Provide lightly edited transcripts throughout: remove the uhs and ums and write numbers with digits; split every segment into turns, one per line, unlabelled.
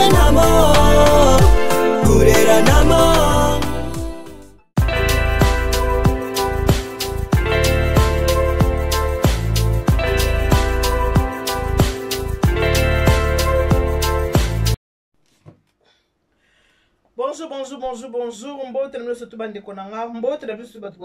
namo kurera namo.
Bonjour. Mbote na biso tubande konanga. Mbote na biso batu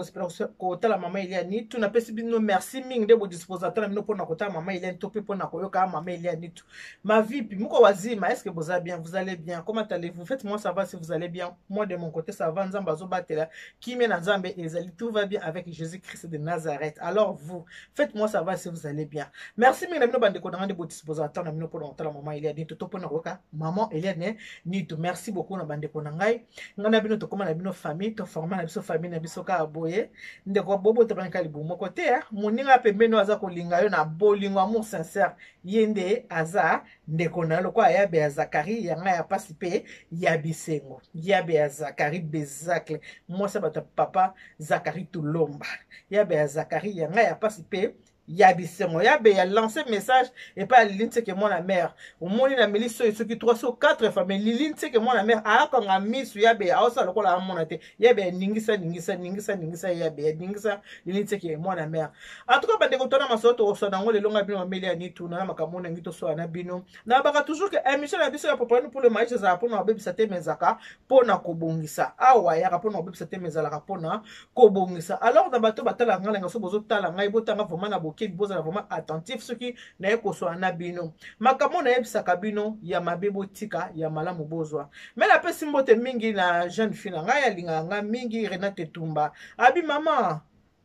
kotala mama Eliane tu na pesi bino merci mingi de bo disposateur na bino pona kotala mama Eliane to pe pona koyoka mama Eliane tu. Ma vie puis muko wazima, est-ce que vous allez bien? Vous allez bien? Comment allez-vous? Faites-moi savoir si vous allez bien. Moi de mon côté ça va, nzamba zo batela. Kimi na nzambe ezali, tout va bien avec Jésus-Christ de Nazareth. Alors vous, faites-moi savoir si vous allez bien. Merci mingi na bino bande konanga de bo disposateur na bino pona kotala mama Eliane to pona koyoka maman Eliane ni tu. Merci beaucoup na bande konanga. Ngana bino to koma na bino famille to forma na biso famille na biso ka boye ndeko bobo to banka libu moko te moninga pembeno aza kolinga yo na bolingo amour sincère yende aza ndeko na lokwa ya be Zakari yanga ya pasi pe ya bisengo ya be Zakari Bezacle moi bato papa Zakari Tulomba ya be Zakari yanga ya pasi pe ya bisengo ya be ya lancer message et pas l'inte que moi la mère au moins na miliso et ceux qui 304 familles l'inte que moi la mère a quand a mis ya be a ça lokola monate ya be ningisa ya be ningisa l'inte que moi la mère en tout cas bande ko tona masoto o sona ngole longa bino amelia ni tu na makamona ngito so na bino na baka toujours que émission na biso ya papa pour le match za pona obebisa te mezaka pona kobongisa awa ya pona obebisa te mezala pona kobongisa alors na bato batala ngala ngaso bozo tala ngai botanga vraiment na boke boza na vraiment attentif ce qui na ko so na bino makamona yebisa kabino ya mabebo tika ya malamu bozwa mais la pesi mbote mingi na jeune fille ngai ya linga nga mingi Renate Tumba abi mama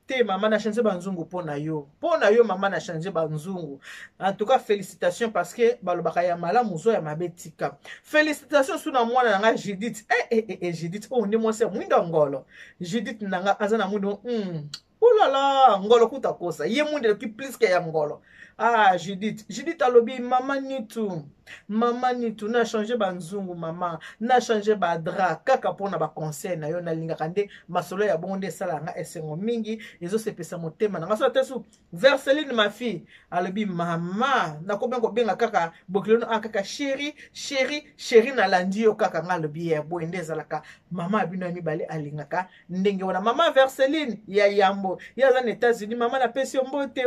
te maman na changer banzungu pona yo maman na changer banzungu en tout cas félicitations parce que balobaka ya malamu zo ya mabetika félicitations suna mwana nga Judith Judith oh ndi mwese mwinda ngolo Judith nanga azana mundo oulala ngolo kuta kosa ye mwinde ki plus que ya ngolo Judith alobi mama nitu na changer banzungu mama na changer badra kaka pona ba conseil na yo na linga kande masolo ya bonde sala nga esengo mingi ezo sepesa motema na ngaso tesu Verseline ma fille alobi mama na ko benga kaka bokilono kaka chéri na landi yo kaka ngalobi ya bonde zalaka mama abino mibale alingaka ndenge wana mama Verseline ya yambo ya za États-Unis mama na pesi mbote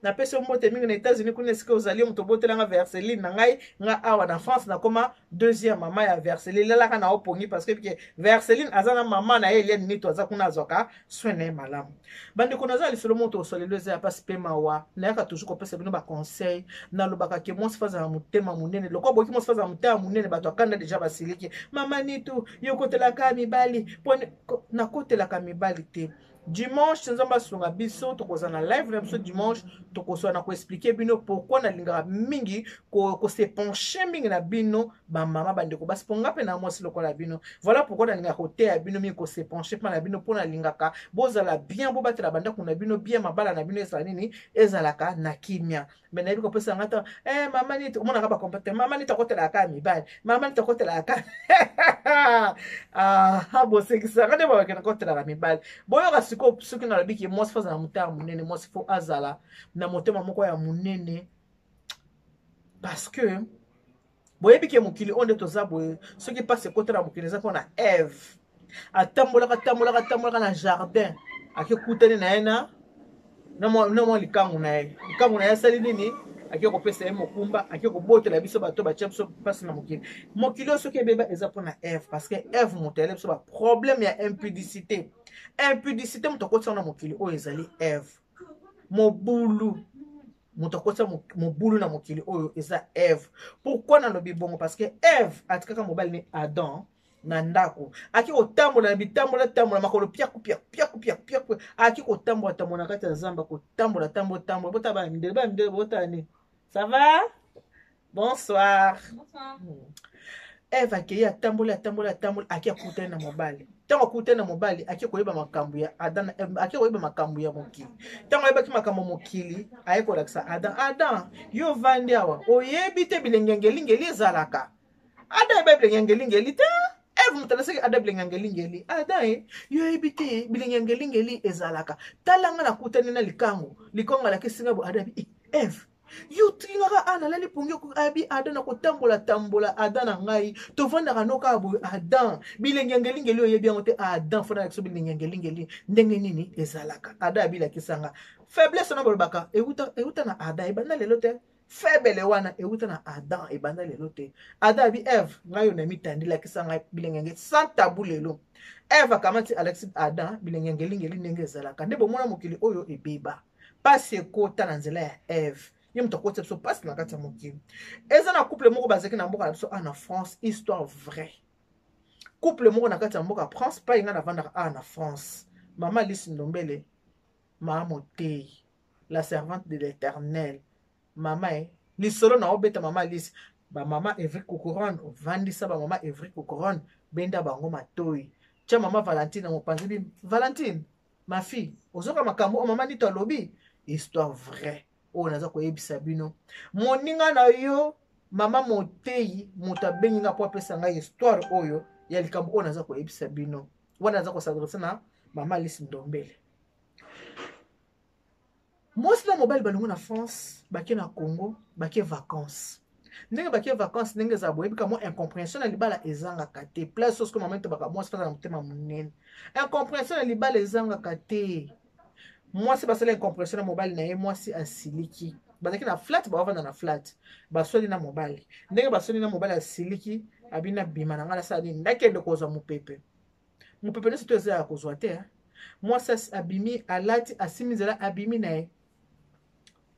na pesi mbote mingi na États-Unis kuna sika ozali mto botela nga Verseline na ngai nga awa na France na koma deuxième maman ya Verseline la kana opongi parce que Verseline azana maman na Eliane ni to azakuna azoka swene malamu bande konaza lisolo moto soleleze ya passe pema wa na yaka toujours kopesa bino ba conseil na lobaka ke mo sifaza na mutema munene lokwa boki mo sifaza na mutema munene bato akanda deja basiliki mama nitu yokotela ka mibali pone na kotela ka mibali te dimanche nzamba sunga biso tokoza na live na biso dimanche tokoso na ko expliquer bino pourquoi na lingara mingi ko se pencher mingi na bino ba mama bande ko basponga pe na mwasi lokola bino voilà pourquoi na linga côté ya bino mingi ko se pencher pa na bino pona lingaka bozala bien bo batela banda kuna bino bien mabala na bino ezala nini ezalaka na kimia mais na biko pesa ngata mama ni mona ka ba comportement mama ni tokotela ka mibali mama ni tokotela ka bo sekisa ngade ba ka kotela ka mibali boyo ka soki na labiki mwasi faza na mutema munene mwasi fo azala na motema moko ya munene parce que boyebi ke mokili onde toza boye soki passe côté na mokili za pona Eve atambolaka na jardin akikutani na yena na mo likangu na ye sali nini akiko kopesa ye mokumba akiko botela biso bato ba chepso passe na mokili soki beba eza pona Eve parce que Eve motele biso ba problème ya impudicité mutokotsa na mokili oyo ezali Eve mobulu mutokotsa mobulu na mokili oyo eza Eve pourquoi na lobi bongo parce que Eve atikaka mobali ni Adam na ndako aki kotambola na bitambola makolo piaku aki kotambola kati ya zamba kotambola bota ba mindele botani ça va bonsoir Eve aki atambola aki akutana na mobali tango kutana mobali aki koyeba makambu ya Adam aki koyeba makambu ya mokili tango yeba ki makambu mokili ayeko laksa Adam yo vandi awa oyebi te bilengengeli ezalaka Adam yeba bilengengeli te Eve mutalase Adam bilengengeli Adam yoyebi te bilengengeli ezalaka talanga na kutana na likango la kisinga bo Adam Eve Yutingaka ana lali pongi ko abi ada na kotambola tambola ada na ngai to vanda kanoka abu adan bilengengelingeli oyebi yango te adan fona na kiso bilengengelingeli ndenge nini ezalaka ada abila kisanga faiblesse na bolbaka euta na ada ebanda lelo te faible wana euta na Adam ebanda lelo te ada abi Eve ngayo na mitandila kisanga bilengenge sans tabou lelo Eve akamati Alexis Adam bilengengelingeli ndenge ezalaka nde bomona mokili oyo ebeba pasi ekota na nzela ya Eve ye muto kote so passe na kati ya mokili eza na couple moko bazeki na mboka na biso na France histoire vraie couple moko na kati ya mboka France pa inga na vandaka na France mama Lise Ndombele mama Motei la servante de l'Éternel mama lisolo na obeta mama Lise ba mama Evry Couronne vandisa ba mama Evry Couronne benda bango matoi tia mama Valentine mopanzi bi Valentine ma fille ozoka makambo mama nito alobi histoire vraie o naza ko yebisa bino moninga na yo mama Motei moto abenginga po apesa ngai histoire oyo ya likambo o naza ko yebisa bino wana naza ko s'adresser na mama Lise Ndombele mwasi na mobile balongo na France bake na Congo bake vacances ndenge bake vacances ndenge za boyebi ka mo incompréhension na libala ezanga kate place sosko momento baka mwasi fata na mutema munene incompréhension na libala ezanga kate mwasi basala incompréhension na mobile na ye mwasi asiliki bazaki na flat bavanda na flat basoli na mobile ndenge basoli na mobile asiliki abina bima na ngala sa ni ndakende kozwa mupepe ne sito eza ya kozwa te mwasi abimi alati asimizela abimi na ye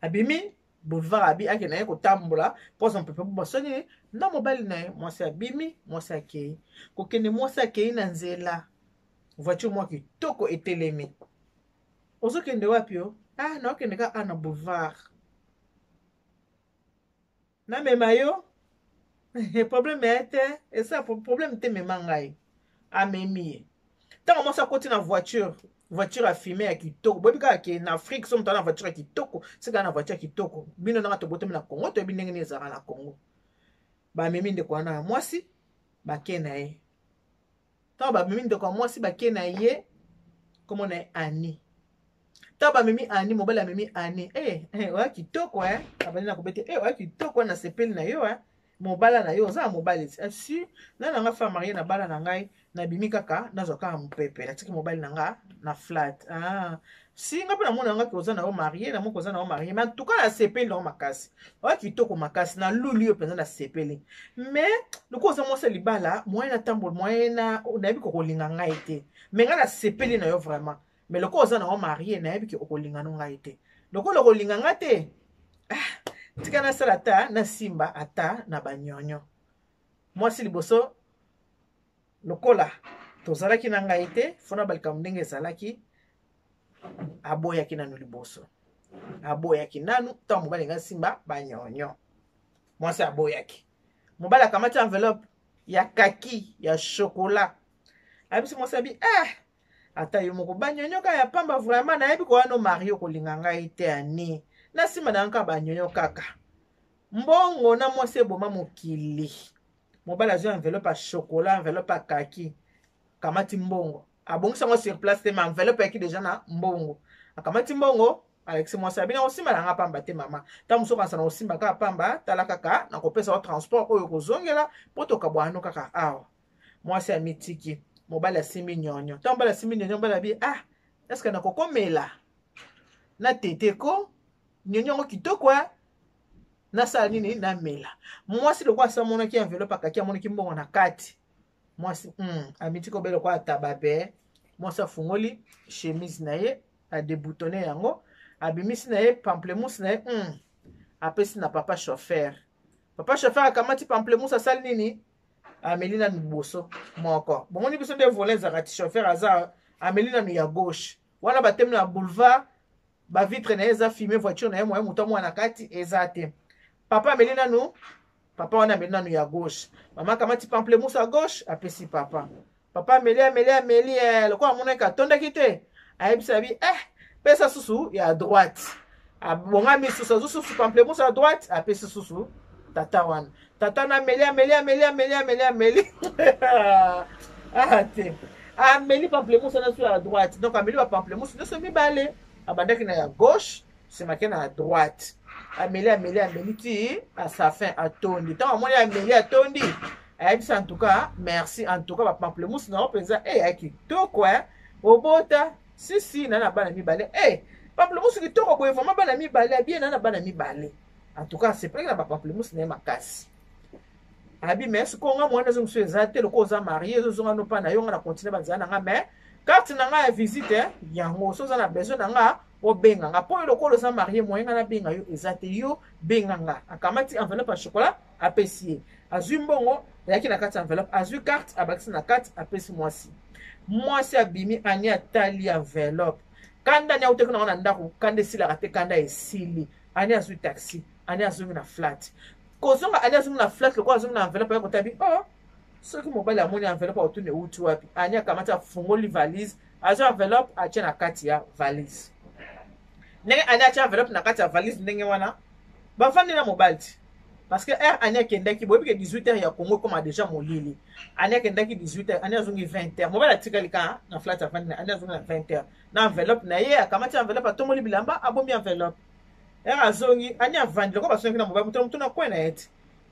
abimi boulevard abi ake na ye kotambola posa mpepe basoni na mobile na ye mwasi abimi mwasi akei kokende mwasi akei na nzela voiture mwa kitoko etelemi ozokende wapi yo na okende ka na boulevard na mema yo problème ete esa problème te mema ngai amemi ye ntango mwasi akoti na voiture à fumer à kitoko bobi ka ke na Afrique somme na voiture à kitoko c'est na voiture à kitoko bino na to botomi na Congo to binenge ni ezara na Congo ba memi ndeko wana mwasi ba ke na ye ta ba memi ndeko mwasi ba ke na ye comme on est Ani ta ba memi Ani mobala memi Ani wa kitoko abani na kobete wa kitoko na sepeli na yo mobala na yo za mobile si na nga fa marié na bala na ngai na bimi kaka na zoka mpepe na tiki mobile na nga na flat si nga pe na mona nga ke oza na yo marié na moko oza na yo marié mais en tout cas na sepeli na makasi wa kitoko makasi na lulu yo penza na sepeli mais loko oza mwasa libala moyen na tambo moyen na yebi ko kolinga ngai te mais nga na sepeli na yo vraiment mais loko oza na yo marié na yebi ko kolinga no ngai te loko kolinga nga te tika na sala ta na simba ata na banyonyo mwasi liboso lokola tozalaki na ngai te fona balika ndenge ezalaki aboyaki nanu liboso aboyaki nanu ta mobali nga simba banyonyo mwasi aboyaki mobali akamati enveloppe ya kaki ya chocolat abisi mwasi abi ata yo moko banyonyo ka ya pamba vraiment nayebi ko wana mario kolinga ngai te ani na sima na nka banyonyo kaka mbongo na mwasi eboma mokili mobali azwi enveloppe ya chocolat enveloppe ya kaki akamati mbongo abongisa ngo sur place te ma enveloppe yaki deja na mbongo akamati mbongo Alexis mwasi abina osimba na nga pamba te mama ta mosu kanisa na osimba kaka pamba tala kaka na kopesa wa transport oyo kozongela po tokabwano kaka awa mwasi amitiki mobali asimbi nyonyo ta mobali asimbi nyonyo mobali abi eske na kokomela na teteko nyonyo ngo kitoko na sala nini na mela mwasi lokwa asa monaki enveloppe akaki amonaki mbongo na kati mwasi amiti ko belo kwa tababe mwasi afungoli chemise na ye adeboutonner yango abimisi na ye pamplemousse na ye apesi na papa chauffeur akamati pamplemousse asali nini ameli na liboso moko bomoni biso nde voler zakati chauffeur aza ameli na ya gauche wana batemi na boulevard ba vitre na eza filmé voiture na ye moye muto mwana kati eza te papa ameli nanu papa wana ameli nanu ya gauche mama kamati pamplemousse à gauche apesi papa ameli lokwa mona ka tondaki te ayebisa bi pesa susu ya droite abonga misusu susu pamplemousse à droite apesi susu tata wana tata na ameli te ameli pamplemousse na su à droite donc ameli ba pamplemousse nyonso mibale abandaki na ya gauche semake na ya droite ameli ti à sa fin atondi tant amoni ameli atondi ayebisa en tout cas merci en tout cas ba pamplemousse na openza kitoko obota si na bana mibale pamplemousse kitoko boye vraiment bana mibale bien na bana mibale en tout cas c'est pas que na ba pamplemousse na makasi abi merci ko nga mwana zo mso ezate loko za marié zo zonga no pa na yo nga na continuer banzana nga mais carte na nga ya visite yango so za na besoin na nga obenga nga po loko za marié moyen nga na benga yo ezate yo benga nga akamati enveloppe ya chocolat apesi azui mbongo yaki na kati enveloppe azui carte abakisi na carte apesi mwasi abimi ani atali enveloppe kanda ni auteki na ndako kanda esilaka te kanda esili ani azui taxi ani azongi na flat kozonga ani azongi na flat loko azongi na enveloppe ya kotabi soki mobali amoni enveloppe otune uti wapi ani akamati afungoli valise azwi enveloppe atie na kati ya valise ndenge ani atie enveloppe na kati ya valise ndenge wana bafandi na mobali ti parce que ani akendaki boyebi ke 18h ya Congo ekoma déjà molili ani akendaki 18h ani azongi 20h mobali atikali ka na flat afandi ani azongi na 20h na enveloppe na ye akamati enveloppe atomoli bilamba abomi enveloppe azongi ani avandi loko basongi na mobali mutu na kwe na ye ti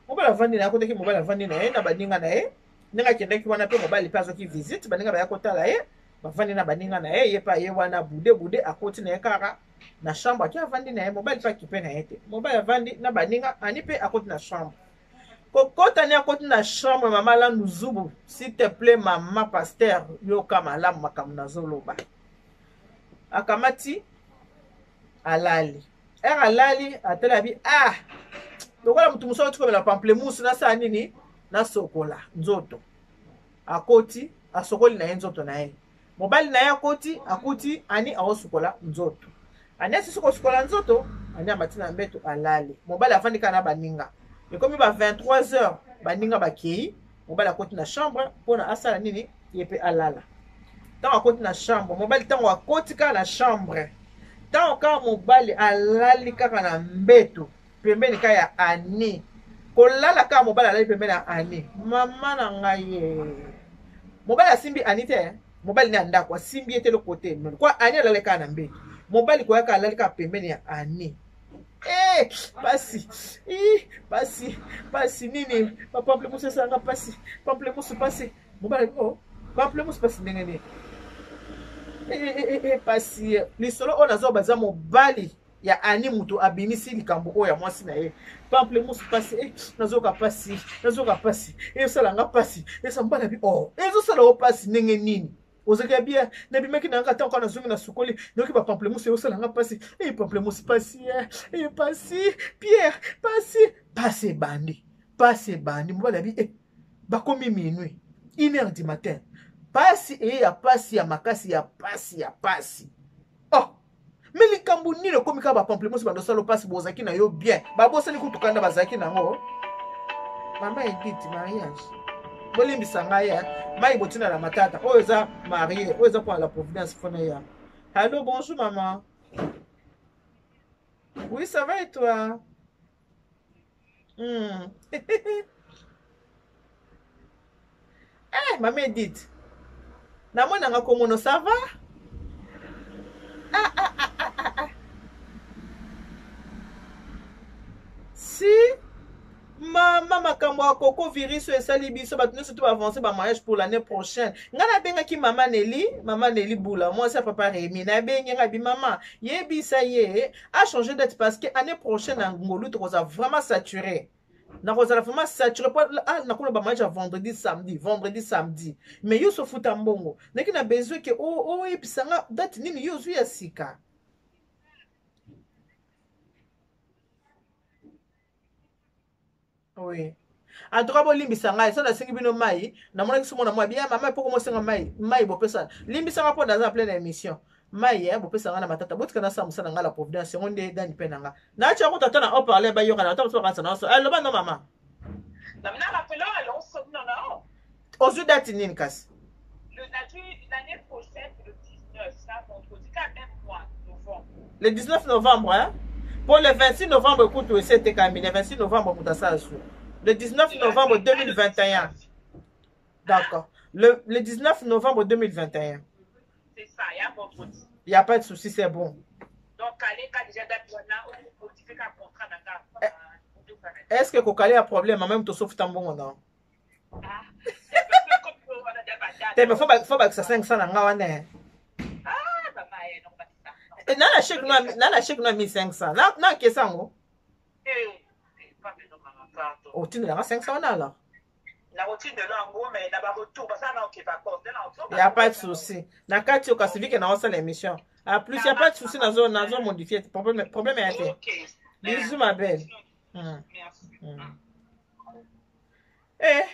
mobali avandi na ye akotaki mobali avandi na ye na baninga na ye ndenge akendaki wana mpe mobali mpe azoki visite baninga baya kotala ye bavandi na baninga na ye ye mpe aye wana bude akoti na ye kaka na chambre aki avandi na ye mobali mpe akipe na ye te mobali avandi na baninga ani mpe akoti na chambre kokota ni akoti na chambre mama Landu Zubu s'il te plaît mama pasteur yoka malamu makambo nazoloba akamati alali alali atala bi lokola mutu muso otikobela pamplemousse nasala nini nasokola nzoto akoti asokoli na ye nzoto na ye mobali na ye akoti akuti ani aosukola nzoto ani asisi kosukola nzoto ani amati na mbeto alali mobali afandi kaka na baninga ekomi ba 23h baninga bakei mobali akoti na chambre mpona asala nini ye mpe alala ntango akoti na chambre mobali ntango akoti kaka na chambre ntango kaka mobali alali kaka na mbeto pembeni kaka ya ani kolala kaka mobali alali pembeni ya ani mama na ngai ye mobali asimbi ani te mobali ni andako asimbi ye te loko te kwa ani alali kaka na mbeto mobali koyaka alali kaka pembeni ya ani pasi nini pamplemousse esalanga pamplemousse pasi mobali pamplemousse pasi ndenge nini pasi lisolo oyo nazobaza mobali ya ani mutu abimisi likambo oyo ya mwasi na ye pamplemousse pasi nazoka pasi esalanga pasi esa mbala bi ezosala o pasi ndenge nini ozaki bien nabimaki nanga ntango kaka nazongi na sukoli nayoki bapamplemousse eosalanga pasi pamplemousse pasi pasi pierre pasi ebandi mobali abi bakomi minuit 1h du matin pasi ya pasi ya makasi ya pasi me likambo nini ekomi kaka bapamplemousse bandosala pasi bozalaki na yo bien babosani kutukanda bazalaki nango mama Edith mariage bolimbisa ngai mai botina na matata oyo eza marié oyo eza mpona la providence fona ya allô bonjour maman oui ça va et toi maman Edith namonanga komono ça va si mama makambo ya koko virus esali biso bato nyonso to baavance bamariage pour l'année prochaine ngai nabengaki mama Neli Bula mwasi ya papa Remi nabengi ngai bi mama yebisa ye a changer date parce que année prochaine na ngolu tokozala vraiment saturé nakozala vraiment saturé po nakolo bamariage ya vendredi samedi mais yo sofuta mbongo naki na besoin ke oyebisa nga date nini yo ozwi ya sika. Oui. En tout cas, bon limbisa ngai ça na singi bino mai na mona kiso mona mwa bien mama poko mo senga mai bo pesa limbisa nga po dans pleine émission mai bo pesa nga na matata botika na samusa na nga la providence ngonde dani pe na nga na cha ko tata na o parler ba yoka na tata so kansa na so lo ba no mama
na mina rappelé alors so non
ozu date nini kasi
l'année prochaine le 19 ça vendredi quand même mois novembre
le 19 novembre hein. Pour le 26 novembre, écoute, c'était Camille. Le 26 novembre, le 19 novembre 2021. D'accord. Le 19 novembre 2021.
C'est ça, il y a vendredi.
Il n'y a pas de souci, c'est bon.
Donc, allez, quand déjà d'être là, on modifie un contrat
est-ce que kokali a problème même to sauf tambongo non
Ah, c'est parce que comme on a des batailles.
te mais faut ba que ça 500 na nga wana
Ah, maman, non, pas ça.
na la chèque no 1500 na kesango
Pas besoin maman, pardon.
o tinde la 500 na alors
La routine de l'ango, mais n'a pas retour, parce que ça n'a pas porté
il n'y a pas de souci. Na kati au Pacifique na osa l'émission. A plus il n'y a pas de souci na zone modifié. Problème est été.
OK.
Bisous ma belle.
Merci.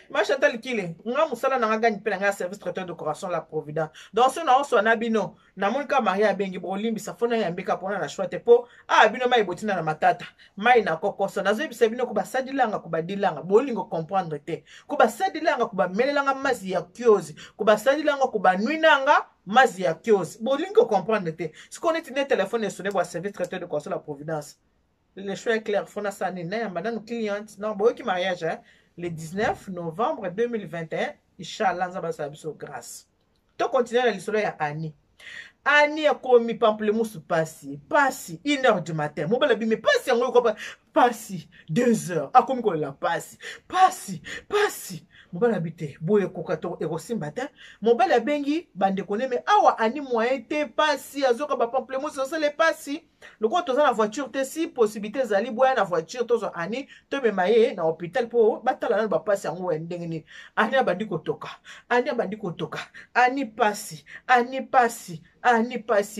Ma Chantal Kile, nga musala na nga pe na service traiteur de décoration la Providence. Donc ce na oso na bino, na monika Maria bengi bolimbi safona ya mbika pona na shwate po. Ah bino mai botina na matata. Mai na kokoso. Na zo bisa bino ko basadilanga ko badilanga. Bolingo comprendre te. Ko basadilanga ko bamelelanga mazi ya kiozi. Ko basadilanga ko banuinanga mazi ya kiozi. Bolingo comprendre te. Si on est ne téléphone sonné pour service traiteur de décoration la Providence. Le choix est clair, fona sa ni na ya madame cliente. Non, boyo ki mariage hein. Le 19 novembre 2021, Inch'Allah, nous avons grâce. Tu continues l'histoire à Annie. Annie a commis pamplemousse passi, 1h du matin. Mon bel mais passi, on va passi, 2h. A commis quoi la passi. Mon bel habité, boye kokato et aussi matin. Mon bel abengi, bande connaît, mais awa Annie moyen te passi, azoka ba pamplemousse, ça les passi. Le quoi, tu as la voiture, tu as si possibilités d'aller boire la voiture, tu as Annie, tu as maillé dans l'hôpital pour battre la passi en haut et ndengeni. Annie a bandi kotoka, Annie passi,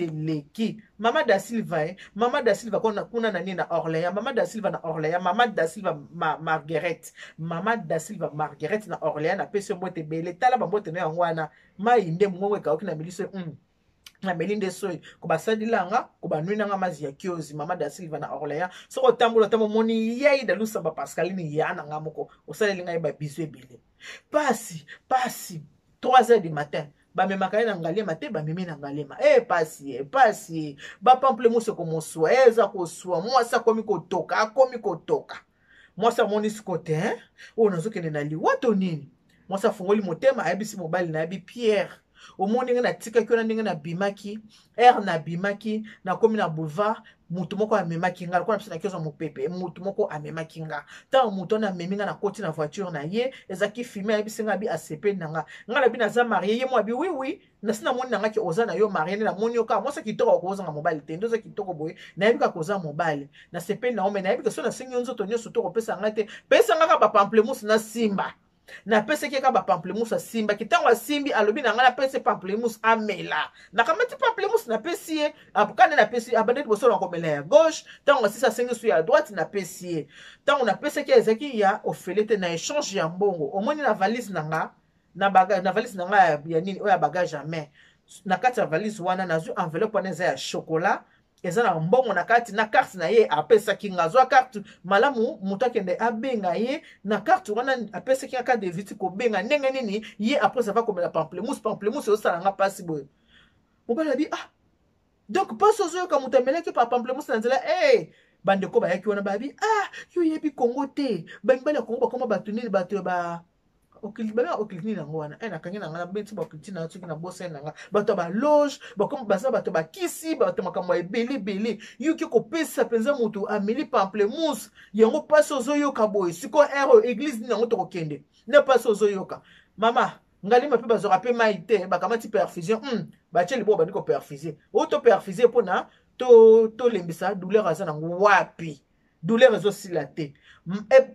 leki. Mama da Silva, kuna nani na Orléans, Mama da Silva na Orléans, Mama da Silva Marguerite na Orléans na pese mbote bele tala ba mbote na ngwana mai inde mwe ka okina miliso na melinde soy ko basadilanga ko banuinanga mazi ya kiozi Mama da Silva na Orléans soko tambulo tamo moni yai da lusa ba Pascaline yana ngamoko osalela ba biswe bele pasi 3h du matin ba memaka na ngalema te ba memi na ngalema pasi ba pamplemousse ko moswa eza ko swa mwasa komi kotoka mwasa monisi kote hein o nazokende na liwato nini mwasa fungoli motema ayebisi mobali na yabi Pierre omoni ndenge na tika kyo na ndenge na bimaki na bimaki na komi na boulevard mutu moko amemaki nga lokola na kioso mopepe mutu moko amemaki nga ntango mutu wana amemi nga na koti na voiture na ye ezaki filme ayebisi nga abi asepe na nga na bi naza marie ye mo abi oui nasi namoni na nga ki oza na yo marie nde namoni yo kaka mwasa kitoko okozanga mobali te nde oza kitoko boye nayebi kaka oza mobali nasepeli na yo me nayebi ke so nasengi yo nzoto nyonso to kopesa nga te pesa nga kaka bapamplemousse na simba na pese keka ba pamplemousse simba kitango simbi alobi na nga na pese pamplemousse amela na kamati pamplemousse na pesi ye apukane na pesi abande boso na komela ya gauche tango sisa sengi su ya droite na pesi ye tango na pese ke ezaki ya ofelete na échange ya mbongo omoni na valise na nga na valise na nga ya nini oya bagage à main na kati ya valise wana nazwi enveloppe wana eza ya chocolat eza na mbongo na kati na carte na ye apesaki nga zwa carte malamu mutu akende abenga ye na carte wana apesaki nga carte de visite kobenga ndenge nini ye après ava komela pamplemousse osala nga pasi boye mobali abi donc pasi ozoyoka mutu amelaki pa pamplemousse na nzela bandeko bayaki wana babi yo yebi kongo te bamibali ya kongo bakoma bato nini bato ba okilitini nango wana nakangi na nga na beti bakilitini na soki na bosa na nga bato ba loge baza bato bakisi bato makambo ebele yoki kopesa mpenza moto ameli pamplemousse yango pasi ozoyoka boye siko église nini yango tokokende nde pasi ozoyoka mama ngalima mpe bazwaka mpe mai te bakamati perfusion batie libo bandi koperfusie oyo toperfusie mpona tolembisa douleur aza nango wapi douleur ezosila te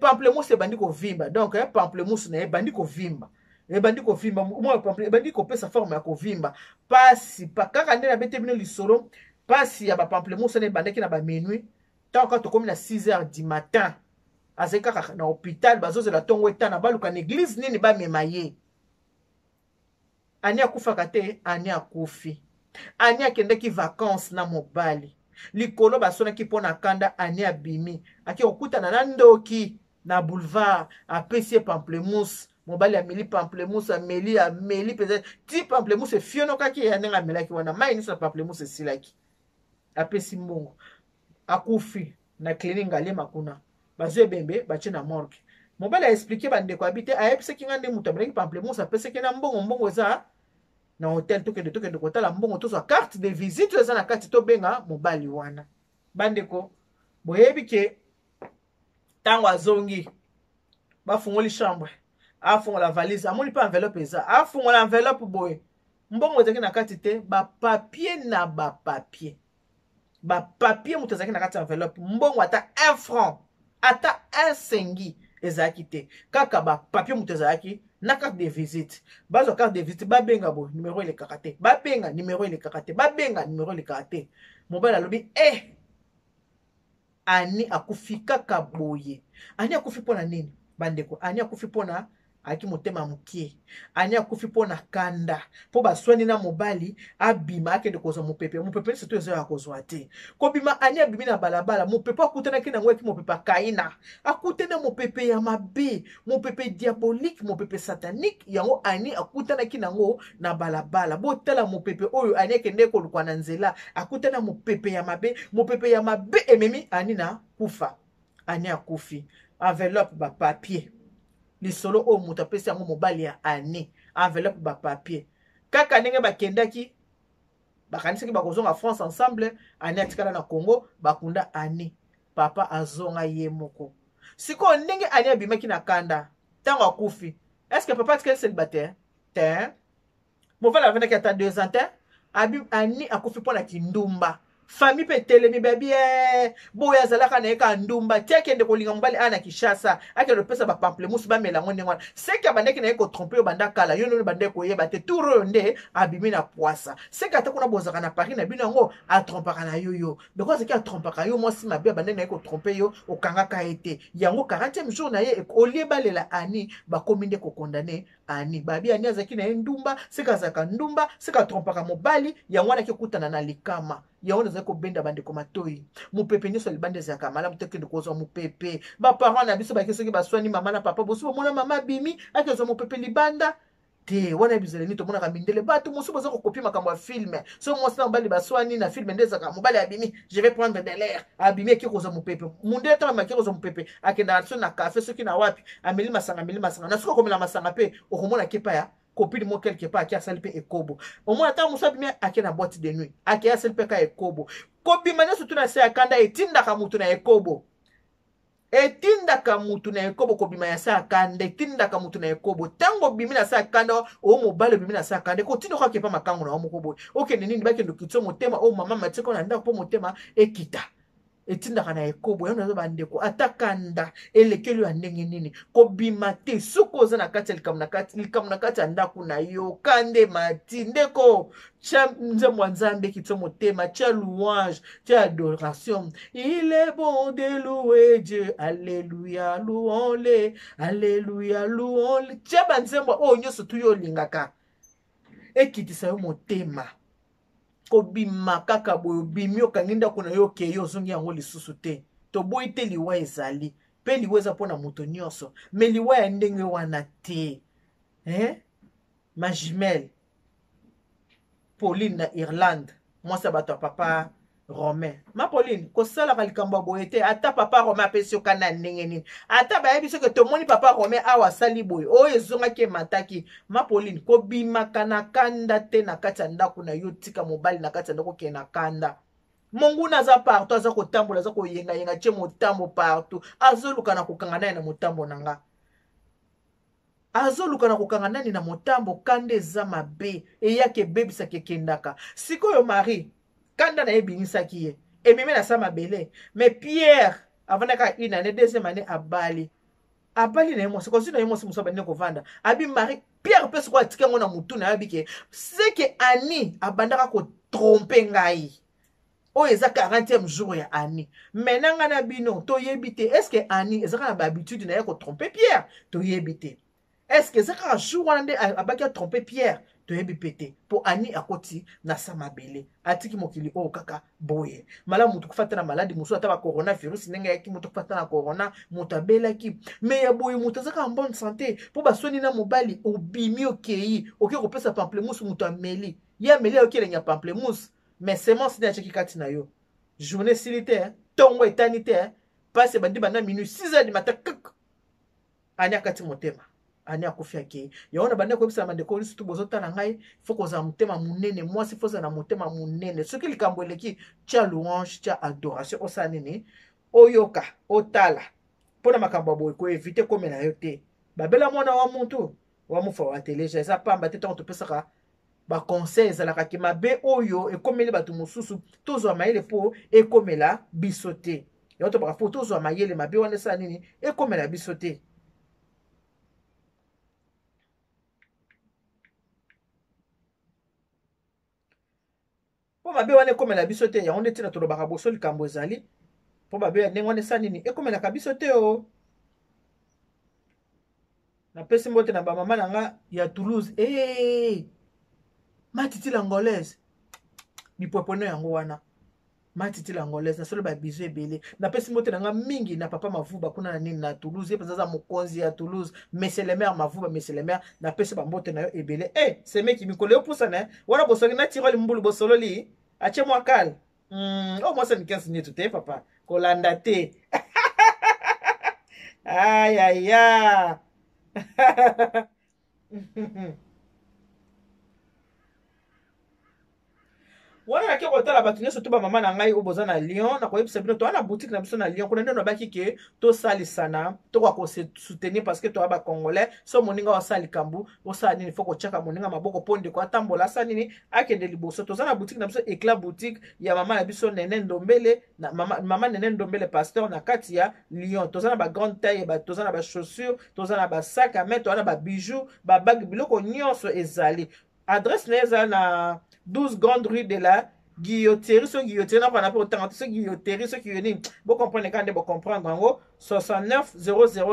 pamplemousse ebandi kovimba donc pamplemousse na ebandi kovimba ebandi kopesa forme ya kovimba pasi kaka nde na bete bino lisolo pasi ya bapamplemousse na ebandaki na bamenui ntango kaka tokomi na 6h du matin azali kaka na hôpital bazozela ntongo etana baluka na église nini bamema ye ani akufaka te ani akufi ani akendaki vacances na mobali likolo basonaki mpona kanda ani abimi aki kokutana na ndoki na boulevard apesi ye pamplemousse mobali ameli pamplemousse ameli peut-être ti pamplemousse efionokaki ya ndenge amelaki wana mai nyonso na pamplemousse esilaki apesi mbongo akufi na clinique ngalema kuna bazwi ebembe batie na morgue mobali aexplike bandeko abi te ayebisaki nga nde moto amelaki pamplemousse apesaki na mbongo eza na hotel tokende kotala mbongo tozwa carte de visite eza na kati tobenga mobali wana bandeko boyebi ke tango azongi bafungoli chambre afungola valise amoni mpe enveloppe eza afungola enveloppe boye mbongo ezalaki na kati te bapapier na bapapier moto ezalaki na kati ya enveloppe mbongo ata 1 franc ata 1 sengi ezalaki te kaka bapapier moto ezalaki na carte de visite bazwa carte de visite babenga boye numero elekaka te babenga numero elekaka te babenga numero elekaka te mobali alobi ani akufi kaka boye ani akufi mpona nini bandeko ani akufi mpona aki motema mokie ani akufi mpona kanda mpo baswani na mobali abima akende kozwa mopepe soto ezo ya kozwa te kobima ani abimi na balabala mopepe akutanaki nango eki mopepe akaina akutana mopepe ya mabe mopepe diabolique mopepe satanique yango ani akutanaki nango na balabala botala mopepe oyo ani akende kolukwa na nzela akutana mopepe ya mabe ememi ani na kufa ani akufi enveloppe bapapier lisolo o moto apesi yango mobali ya ani enveloppe bapapier kaka ndenge bakendaki bakanisaki bakozonga France ensemble ani atikala na Congo bakunda ani papa azonga ye moko sikoyo ndenge ani abimaki na kanda ntango akufi est-ce que papa atikali célibataire te mobali avandaki ata 2 ans te ani akufi mpona kindumba famille pe telemi babi boya azalaka na eka ndumba tiakende kolinga mobali ana Kishasa akende pesa ba pamplemousse ba melango ndengwana seka bandeki na eko tromper banda kala yo no bandeki koyeba te turo nde abimi na poisa seka ta kuna bozaka na Paris na bino yango a trompaka na yo because ki a trompaka yo moi si mabe bandeki na eko tromper yo okangaka ete yango 40e jour na ye olie balela ani bakomi nde ko condamner ani babi ani azaki na ndumba seka zaka ndumba seka trompaka mobali yango na kekutana na likama yango nazali kobenda bandeko matoi mopepe nyonso libanda ezalaka malamu te kende kozwa mopepe baparent na biso bake soki baswani mama na papa bosi bomona mama bimi akezwa mopepe libanda te wana bizeleni tomonaka mindele bato mosu boza kokopie makambo ya filme so mwasi na mobali baswani na filme nde ezalaka mobali abimi je vais prendre de l'air abimi ake kozwa mopepe munde atama ake kozwa mopepe akenda so na kafe soki na wapi ameli masanga na soki okomela masanga mpe okomona kepa ya copine mo quelque part qui a salpé ekobo au moins tant musa bimia ake na boîte de nuit ake a salpé ka ekobo kobimanya surtout na se akanda etinda ka mutu na ekobo kobimanya sa akanda etinda ka mutu na ekobo tango bimina sa akanda o mobile bimina sa akanda ko tindo ka kepa makango na omokobo oke nini bake ndo kitso motema o mama matiko na ndako po motema ekita etindaka na ekobo yana zo bandeko atakanda elekelo ya ndenge nini kobima te soko za na kati likam na kati ndaku na yo kande mati ndeko cha nzembo nzambe kitso motema cha louange cha adoration il est bon de louer Dieu alléluia louons-le alléluia louons-le cha banzembo o nyoso tuyo lingaka ekitisa yo motema kobima kaka boyo bimi okangi ndako na yo ke yo zongi yango lisusu te toboyi te liwa ezali pe liwa eza mpona moto nyonso me liwa ya ndenge wana te ma jumelle Pauline na Irlande mwasi ya bato ya papa Romain ma Pauline kosalaka likambo ya boye te ata papa Romain apesi yo kana ndenge nini ata bayebi soki tomoni papa Romain awa asali boye oyo ezongaki emataki ma Pauline kobimaka na kanda te na kati ya ndako na yo tika mobali na kati ya ndako ke na kanda monguna aza partout aza kotambola aza koyenga tie motambo partout azoluka na kokanga naye na motambo na nga azoluka na kokanga nani na motambo kanda eza mabe eyake ebebisaka ekendaka sikoyo Marie kanda na ebinisaki ye ememe na sa mabele mais Pierre avandaka une année deuxième année abali na ye mwasi kosi na ye mwasi mosu abandi kovanda abi Marie Pierre mpe soko atika yango na mutu na yabi ke seke ani abandaka kotrompe ngai oyo eza 40e jour ya ani maintenant nga na bino toyebi te est ce que ani ezaka na bahabitude na ye kotrompe Pierre toyebi te est ce que ezaka jour wana nde abaki atrompe Pierre toyebi pete po ani akoti na sa mabele atiki mokili oyo kaka boye malamu mutu kufata na maladi mosu ata ba coronavirus ndenge yaki mutu kufata na corona mutu abelaki me ya boye mutu azaka en bonne santé po basoni na mobali obimi okei oke kopesa pamplemousse mutu ameli ye ameli okelenya pamplemousse mais semence ne acheki kati na yo journée silite tongo etani te passe bandi banda minuit 6h du matin ani akati motema ani akufi ake yaona banda ko bisa mandeko lisu tu bozota na ngai foko za motema munene mwasi foza na motema munene soki likambo eleki cha louange cha adoration osa nini oyoka otala pona makambo boy ko éviter comme na yote babela mwana wa muntu wa mufa wa teleja eza pamba te to pesaka ba conseil ezalaka ki mabe oyo ekomeli bato mosusu tozwa mayele po ekomela biso te yo to baka po tozwa mayele mabe wana esa nini ekomela biso te. Po mabe wana ekomela biso te yango nde tina tolobaka boso likambo ezali po mabe ndenge wana esa nini ekomelaka biso te o. Napesi mbote na bamama na nga ya Toulouse matiti l'angolaise bipopone yango wana matiti l'angolaise nasolo ba bizu ebele napesi mbote na nga mingi na papa mavuba kuna na nini na Toulouse yepe zaza mokonzi ya Toulouse monsieur le maire mavuba monsieur le maire napesi ba mbote na yo ebele semeki mikolo yo pusa na wana bosongi na tiroli mbulu bosolo li ache mwa kala o mwasa ni 15 minutes te papa kolanda te ay wana nake kotala bato nyonso to bamama na ngai oyo boza na Lyon nakoyebisa bino toza na boutique na biso na Lyon kuna nde nabaki ke tosalisana tokoka kosoutenir parce que toya bacongolais so moninga wasala likambo osala nini fo kotiaka moninga maboko mpo ndeko atambola asa nini akende liboso toza na boutique na biso Éclat boutique ya mama na biso Nene Ndombele na mama Nene Ndombele pasteur na kati ya Lyon toza na ba grande taille toza na ba chaussures toza na ba sac à main toza na ba bijoux ba bague biloko nyonso ezali adresse na ezali na 12 grande rue de la Guilloterie, ce Guilloterie, n'a pas autant ce Guilloterie, ce qui est vous comprenez quand vous comprendre en gros 69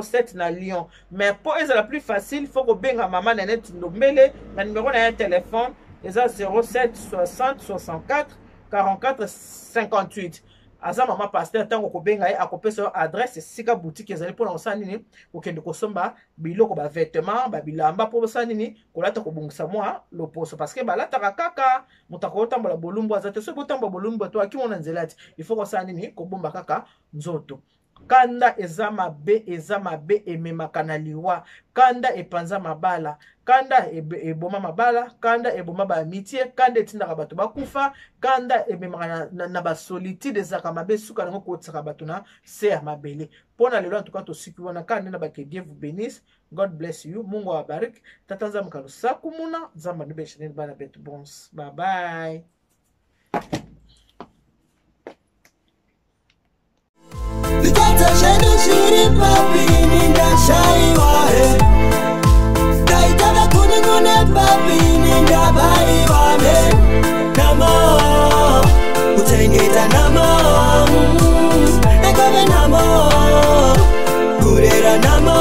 007 na Lyon. Mais pour être la plus facile, il faut que benga maman Nanette Ndombele, le numéro d'un téléphone, est 07 60 64 44 58. Aza mama pasteur tango ko benga ye akopesa adresse sika boutique ezali pona osani ni okende kosomba biloko ba vêtements ba bilamba po osani ni kolata ko bungisa moi loposo parce que balata kaka mutako otambola bolumbu azate so botambola bolumbu to akimona nzelati il faut osani ni ko bomba kaka nzoto. Kanda eza mabe ememaka na liwa kanda epanza mabala kanda eboma mabala kanda eboma ba amitié kanda etindaka bato bakufa kanda ememaka na ba solitude ezaka mabe suka nango kotsaka bato na se ya mabele pona lelo en tout cas tosiki wana kanda na ba que Dieu vous bénisse. God bless you. Mungu awabariki. Tata nzambe kalusaku muna nzambe ndibesheneni bana betu bons. Bye bye.
Nikata sheni shiri papi ninda shai wae Kaitana kuningune papi ninda bai wame Namo Utengita namo Ekome namo Gurera namo